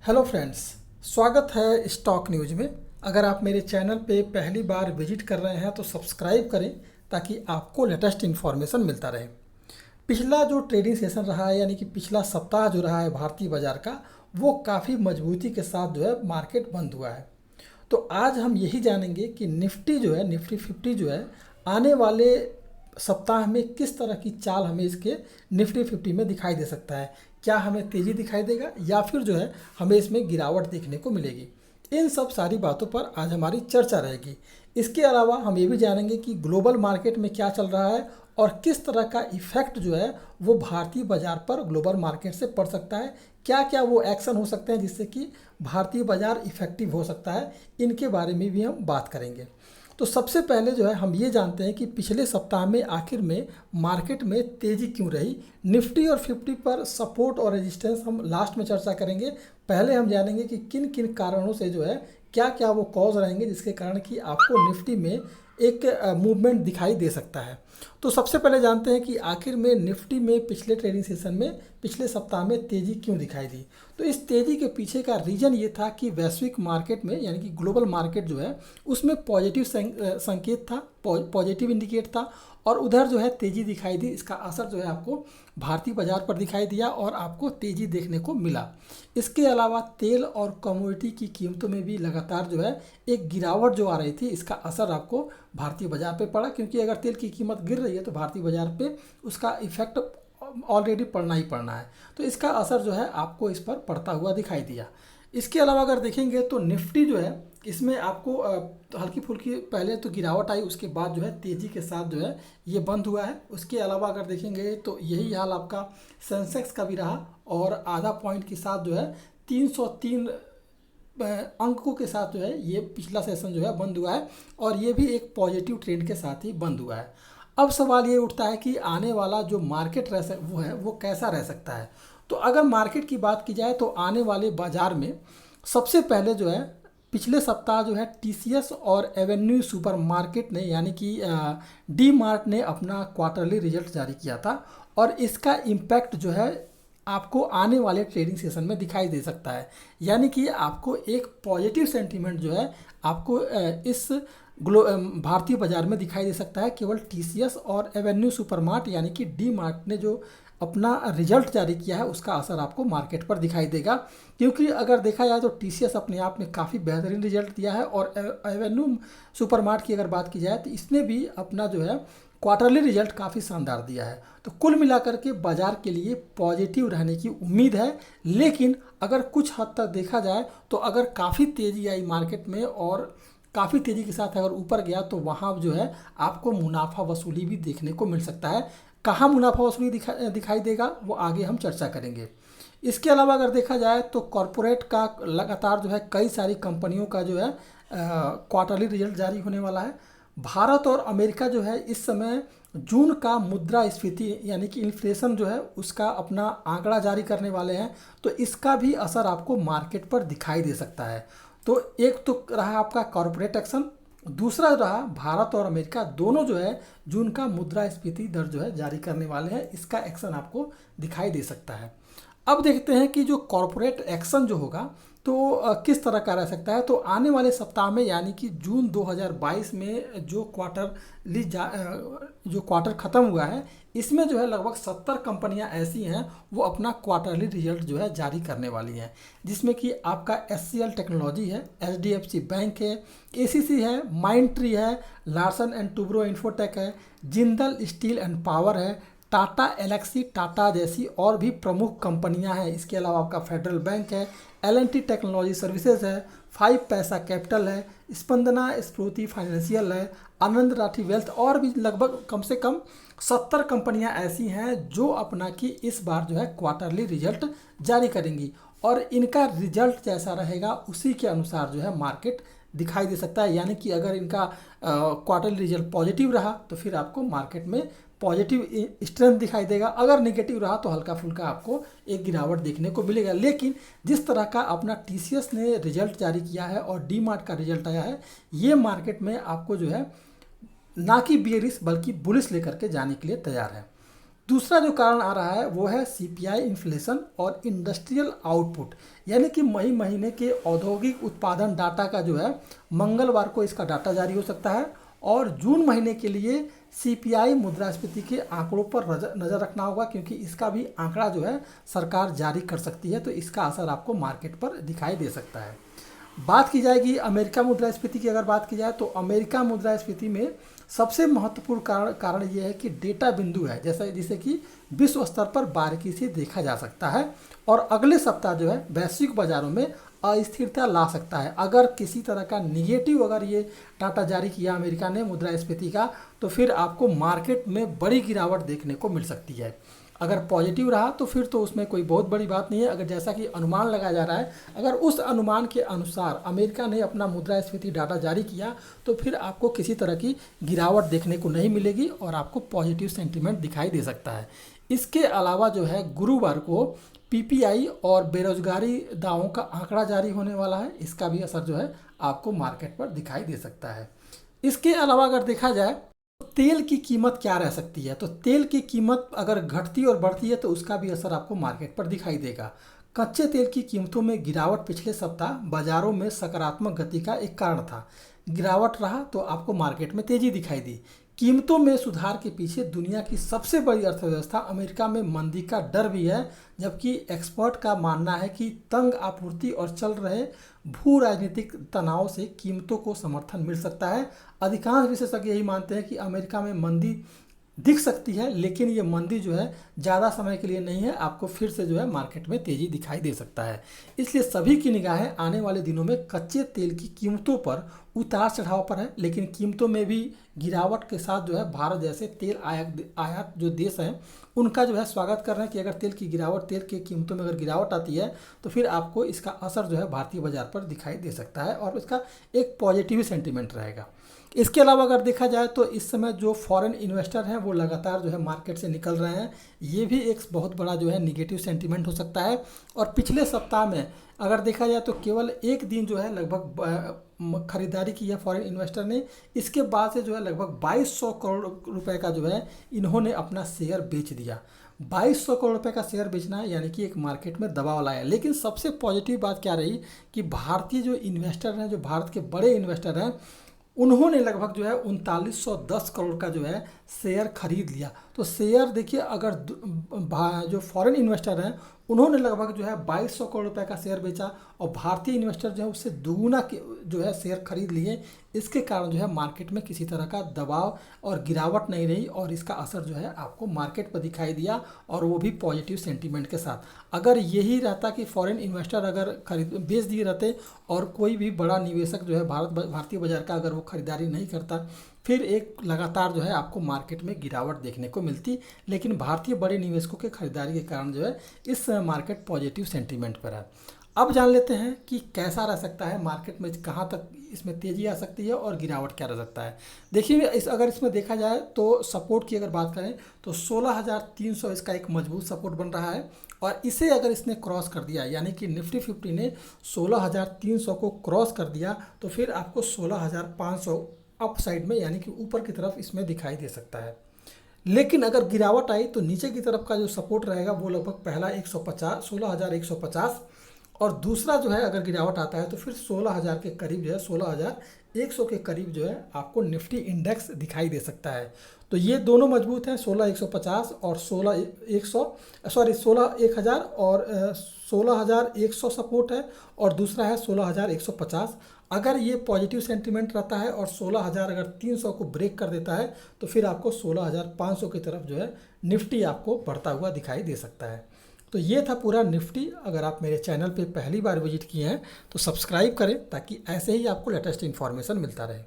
Hello friends, स्वागत है stock news में। अगर आप मेरे चैनल पे पहली बार विजिट कर रहे हैं तो सब्सक्राइब करें ताकि आपको लेटेस्ट इन्फॉर्मेशन मिलता रहे। पिछला जो ट्रेडिंग सेशन रहा है यानी कि पिछला सप्ताह जो रहा है भारतीय बाजार का, वो काफ़ी मजबूती के साथ जो है मार्केट बंद हुआ है। तो आज हम यही जानेंगे कि निफ्टी जो है, निफ्टी 50 जो है, आने वाले सप्ताह में किस तरह की चाल हमें इसके निफ्टी 50 में दिखाई दे सकता है। क्या हमें तेज़ी दिखाई देगा या फिर जो है हमें इसमें गिरावट देखने को मिलेगी। इन सब सारी बातों पर आज हमारी चर्चा रहेगी। इसके अलावा हम ये भी जानेंगे कि ग्लोबल मार्केट में क्या चल रहा है और किस तरह का इफ़ेक्ट जो है वो भारतीय बाज़ार पर ग्लोबल मार्केट से पड़ सकता है। क्या क्या वो एक्शन हो सकते हैं जिससे कि भारतीय बाज़ार इफ़ेक्टिव हो सकता है, इनके बारे में भी हम बात करेंगे। तो सबसे पहले जो है हम ये जानते हैं कि पिछले सप्ताह में आखिर में मार्केट में तेज़ी क्यों रही। निफ्टी और 50 पर सपोर्ट और रेजिस्टेंस हम लास्ट में चर्चा करेंगे। पहले हम जानेंगे कि किन किन कारणों से जो है क्या क्या वो कॉज रहेंगे जिसके कारण कि आपको निफ्टी में एक मूवमेंट दिखाई दे सकता है। तो सबसे पहले जानते हैं कि आखिर में निफ्टी में पिछले ट्रेडिंग सेशन में पिछले सप्ताह में तेज़ी क्यों दिखाई दी। तो इस तेज़ी के पीछे का रीज़न ये था कि वैश्विक मार्केट में यानी कि ग्लोबल मार्केट जो है उसमें पॉजिटिव संकेत था, पॉजिटिव इंडिकेट था और उधर जो है तेज़ी दिखाई दी। इसका असर जो है आपको भारतीय बाज़ार पर दिखाई दिया और आपको तेज़ी देखने को मिला। इसके अलावा तेल और कमोडिटी की कीमतों में भी लगातार जो है एक गिरावट जो आ रही थी, इसका असर आपको भारतीय बाज़ार पे पड़ा, क्योंकि अगर तेल की कीमत गिर रही है तो भारतीय बाज़ार पे उसका इफेक्ट ऑलरेडी पड़ना ही पड़ना है। तो इसका असर जो है आपको इस पर पड़ता हुआ दिखाई दिया। इसके अलावा अगर देखेंगे तो निफ्टी जो है इसमें आपको हल्की फुल्की पहले तो गिरावट आई, उसके बाद जो है तेज़ी के साथ जो है ये बंद हुआ है। उसके अलावा अगर देखेंगे तो यही हाल आपका सेंसेक्स का भी रहा और आधा पॉइंट के साथ जो है 303 अंकों के साथ जो है ये पिछला सेशन जो है बंद हुआ है और ये भी एक पॉजिटिव ट्रेंड के साथ ही बंद हुआ है। अब सवाल ये उठता है कि आने वाला जो मार्केट वो कैसा रह सकता है। तो अगर मार्केट की बात की जाए तो आने वाले बाज़ार में सबसे पहले जो है पिछले सप्ताह जो है टीसीएस और एवेन्यू सुपर मार्केट ने यानी कि डी मार्ट ने अपना क्वार्टरली रिजल्ट जारी किया था और इसका इम्पैक्ट जो है आपको आने वाले ट्रेडिंग सेशन में दिखाई दे सकता है। यानी कि आपको एक पॉजिटिव सेंटीमेंट जो है आपको इस भारतीय बाज़ार में दिखाई दे सकता है। केवल टीसीएस और एवेन्यू सुपरमार्ट यानी कि डी मार्ट ने जो अपना रिजल्ट जारी किया है उसका असर आपको मार्केट पर दिखाई देगा, क्योंकि अगर देखा जाए तो टीसीएस अपने आप में काफ़ी बेहतरीन रिजल्ट दिया है और एवेन्यू सुपरमार्ट की अगर बात की जाए तो इसने भी अपना जो है क्वार्टरली रिजल्ट काफ़ी शानदार दिया है। तो कुल मिलाकर के बाज़ार के लिए पॉजिटिव रहने की उम्मीद है। लेकिन अगर कुछ हद तक देखा जाए तो अगर काफ़ी तेज़ी आई मार्केट में और काफ़ी तेज़ी के साथ अगर ऊपर गया तो वहाँ जो है आपको मुनाफा वसूली भी देखने को मिल सकता है। कहाँ मुनाफा वसूली दिखाई देगा वो आगे हम चर्चा करेंगे। इसके अलावा अगर देखा जाए तो कॉरपोरेट का लगातार जो है कई सारी कंपनियों का जो है क्वार्टरली रिजल्ट जारी होने वाला है। भारत और अमेरिका जो है इस समय जून का मुद्रास्फीति यानी कि इन्फ्लेशन जो है उसका अपना आंकड़ा जारी करने वाले हैं, तो इसका भी असर आपको मार्केट पर दिखाई दे सकता है। तो एक तो रहा आपका कॉरपोरेट एक्शन, दूसरा रहा भारत और अमेरिका दोनों जो है जून का मुद्रास्फीति दर जो है जारी करने वाले हैं, इसका एक्शन आपको दिखाई दे सकता है। अब देखते हैं कि जो कॉरपोरेट एक्शन जो होगा तो किस तरह का रह सकता है। तो आने वाले सप्ताह में यानी कि जून 2022 में जो क्वार्टर ख़त्म हुआ है इसमें जो है लगभग 70 कंपनियां ऐसी हैं वो अपना क्वार्टरली रिजल्ट जो है जारी करने वाली हैं, जिसमें कि आपका एचसीएल टेक्नोलॉजी है, एचडीएफसी बैंक है, एसीसी है, माइंडट्री है, लार्सन एंड टुब्रो इन्फोटेक है, जिंदल स्टील एंड पावर है, टाटा एलेक्सी, टाटा जैसी और भी प्रमुख कंपनियां हैं। इसके अलावा आपका फेडरल बैंक है, एल&टी टेक्नोलॉजी सर्विसेज है, 5 पैसा कैपिटल है, स्पंदना स्फूर्ति फाइनेंशियल है, आनंद राठी वेल्थ और भी लगभग कम से कम 70 कंपनियां ऐसी हैं जो अपना कि इस बार जो है क्वार्टरली रिजल्ट जारी करेंगी और इनका रिजल्ट जैसा रहेगा उसी के अनुसार जो है मार्केट दिखाई दे सकता है। यानी कि अगर इनका क्वार्टरली रिजल्ट पॉजिटिव रहा तो फिर आपको मार्केट में पॉजिटिव स्ट्रेंथ दिखाई देगा, अगर नेगेटिव रहा तो हल्का फुल्का आपको एक गिरावट देखने को मिलेगा। लेकिन जिस तरह का अपना टीसीएस ने रिजल्ट जारी किया है और डी मार्ट का रिजल्ट आया है, ये मार्केट में आपको जो है ना कि बियरिश बल्कि बुलिश लेकर के जाने के लिए तैयार है। दूसरा जो कारण आ रहा है वो है सीपीआई इन्फ्लेशन और इंडस्ट्रियल आउटपुट, यानी कि मई महीने के औद्योगिक उत्पादन डाटा का जो है मंगलवार को इसका डाटा जारी हो सकता है। और जून महीने के लिए सीपीआई मुद्रास्फीति के आंकड़ों पर नज़र रखना होगा, क्योंकि इसका भी आंकड़ा जो है सरकार जारी कर सकती है, तो इसका असर आपको मार्केट पर दिखाई दे सकता है। बात की जाएगी अमेरिका मुद्रास्फीति की, अगर बात की जाए तो अमेरिका मुद्रास्फीति में सबसे महत्वपूर्ण कारण ये है कि डेटा बिंदु है, जैसा जिसे कि विश्व स्तर पर बारीकी से देखा जा सकता है और अगले सप्ताह जो है वैश्विक बाजारों में अस्थिरता ला सकता है। अगर किसी तरह का निगेटिव अगर ये डाटा जारी किया अमेरिका ने मुद्रास्फीति का, तो फिर आपको मार्केट में बड़ी गिरावट देखने को मिल सकती है। अगर पॉजिटिव रहा तो फिर तो उसमें कोई बहुत बड़ी बात नहीं है। अगर जैसा कि अनुमान लगाया जा रहा है, अगर उस अनुमान के अनुसार अमेरिका ने अपना मुद्रास्फीति डाटा जारी किया तो फिर आपको किसी तरह की गिरावट देखने को नहीं मिलेगी और आपको पॉजिटिव सेंटीमेंट दिखाई दे सकता है। इसके अलावा जो है गुरुवार को पीपीआई और बेरोजगारी दावों का आंकड़ा जारी होने वाला है, इसका भी असर जो है आपको मार्केट पर दिखाई दे सकता है। इसके अलावा अगर देखा जाए तेल की कीमत क्या रह सकती है, तो तेल की कीमत अगर घटती और बढ़ती है तो उसका भी असर आपको मार्केट पर दिखाई देगा। कच्चे तेल की कीमतों में गिरावट पिछले सप्ताह बाजारों में सकारात्मक गति का एक कारण था। गिरावट रहा तो आपको मार्केट में तेजी दिखाई दी। कीमतों में सुधार के पीछे दुनिया की सबसे बड़ी अर्थव्यवस्था अमेरिका में मंदी का डर भी है, जबकि एक्सपर्ट का मानना है कि तंग आपूर्ति और चल रहे भू राजनीतिक तनाव से कीमतों को समर्थन मिल सकता है। अधिकांश विशेषज्ञ यही मानते हैं कि अमेरिका में मंदी दिख सकती है, लेकिन ये मंदी जो है ज़्यादा समय के लिए नहीं है, आपको फिर से जो है मार्केट में तेज़ी दिखाई दे सकता है। इसलिए सभी की निगाहें आने वाले दिनों में कच्चे तेल की कीमतों पर उतार चढ़ाव पर है, लेकिन कीमतों में भी गिरावट के साथ जो है भारत जैसे तेल आयात जो देश हैं उनका जो है स्वागत कर रहे हैं कि अगर तेल की कीमतों में अगर गिरावट आती है तो फिर आपको इसका असर जो है भारतीय बाजार पर दिखाई दे सकता है और इसका एक पॉजिटिव सेंटीमेंट रहेगा। इसके अलावा अगर देखा जाए तो इस समय जो फॉरेन इन्वेस्टर हैं वो लगातार जो है मार्केट से निकल रहे हैं, ये भी एक बहुत बड़ा जो है निगेटिव सेंटीमेंट हो सकता है। और पिछले सप्ताह में अगर देखा जाए तो केवल एक दिन जो है लगभग खरीदारी की है फॉरेन इन्वेस्टर ने, इसके बाद से जो है लगभग 2200 करोड़ रुपए का जो है इन्होंने अपना शेयर बेच दिया। 2200 करोड़ रुपए का शेयर बेचना है, यानी कि एक मार्केट में दबाव लाया। लेकिन सबसे पॉजिटिव बात क्या रही कि भारतीय जो इन्वेस्टर हैं, जो भारत के बड़े इन्वेस्टर हैं, उन्होंने लगभग जो है 3910 करोड़ का जो है शेयर खरीद लिया। तो शेयर देखिए, अगर जो फॉरेन इन्वेस्टर हैं उन्होंने लगभग जो है 2200 करोड़ रुपए का शेयर बेचा और भारतीय इन्वेस्टर जो है उससे दुगुना जो है शेयर खरीद लिए। इसके कारण जो है मार्केट में किसी तरह का दबाव और गिरावट नहीं रही और इसका असर जो है आपको मार्केट पर दिखाई दिया, और वो भी पॉजिटिव सेंटीमेंट के साथ। अगर यही रहता कि फॉरेन इन्वेस्टर अगर बेच दिए रहते और कोई भी बड़ा निवेशक जो है भारतीय बाजार का अगर वो खरीदारी नहीं करता, फिर एक लगातार जो है आपको मार्केट में गिरावट देखने को मिलती। लेकिन भारतीय बड़े निवेशकों के खरीदारी के कारण जो है इस समय मार्केट पॉजिटिव सेंटीमेंट पर है। अब जान लेते हैं कि कैसा रह सकता है मार्केट में, कहाँ तक इसमें तेज़ी आ सकती है और गिरावट क्या रह सकता है। देखिए अगर इसमें देखा जाए तो सपोर्ट की अगर बात करें तो 16,300 इसका एक मजबूत सपोर्ट बन रहा है, और इसे अगर इसने क्रॉस कर दिया, यानी कि निफ्टी 50 ने 16,300 को क्रॉस कर दिया, तो फिर आपको 16,500 अप साइड में यानी कि ऊपर की तरफ इसमें दिखाई दे सकता है। लेकिन अगर गिरावट आई तो नीचे की तरफ का जो सपोर्ट रहेगा वो लगभग पहला 16,150 और दूसरा जो है अगर गिरावट आता है तो फिर 16,000 के करीब जो है 16,100 के करीब जो है आपको निफ्टी इंडेक्स दिखाई दे सकता है। तो ये दोनों मजबूत हैं, 16,150 और 16,1000 और 16,100 सपोर्ट है, और दूसरा है 16,150। अगर ये पॉजिटिव सेंटीमेंट रहता है और 16,300 को ब्रेक कर देता है तो फिर आपको 16,500 की तरफ जो है निफ्टी आपको बढ़ता हुआ दिखाई दे सकता है। तो ये था पूरा निफ्टी। अगर आप मेरे चैनल पे पहली बार विजिट किए हैं तो सब्सक्राइब करें ताकि ऐसे ही आपको लेटेस्ट इन्फॉर्मेशन मिलता रहे।